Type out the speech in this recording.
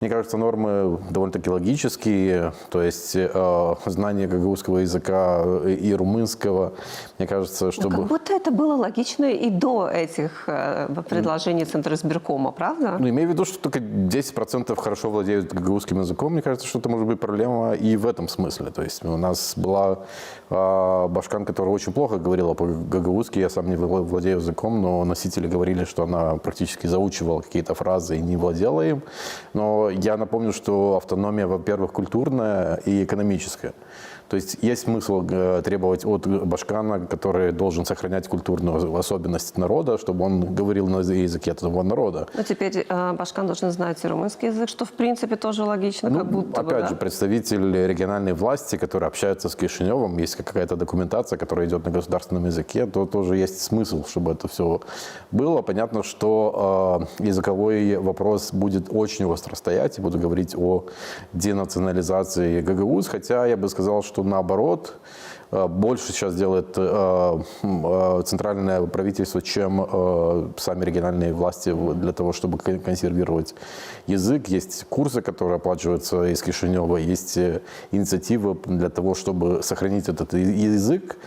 Мне кажется, нормы довольно-таки логические, то есть знание гагаузского языка и румынского, мне кажется, чтобы... Как будто это было логично и до этих предложений Центра избиркома, правда? Ну, имею в виду, что только 10% хорошо владеют гагаузским языком. Мне кажется, что это может быть проблема и в этом смысле. То есть у нас была башкан, которая очень плохо говорила по-гагаузски. Я сам не владею языком, но носители говорили, что она практически заучивала какие-то фразы и не владела им. Но я напомню, что автономия, во-первых, культурная и экономическая. То есть есть смысл требовать от башкана, который должен сохранять культурную особенность народа, чтобы он говорил на языке этого народа. Но теперь башкан должен знать и румынский язык, что в принципе тоже логично, как будто бы, опять да? же, представитель региональной власти, который общается с Кишиневым, есть какая-то документация, которая идет на государственном языке, то тоже есть смысл, чтобы это все было. Понятно, что языковой вопрос будет очень остро стоять, и буду говорить о денационализации ГГУЗ, хотя я бы сказал, что наоборот, больше сейчас делает центральное правительство, чем сами региональные власти для того, чтобы консервировать язык. Есть курсы, которые оплачиваются из Кишинева, есть инициативы для того, чтобы сохранить этот язык.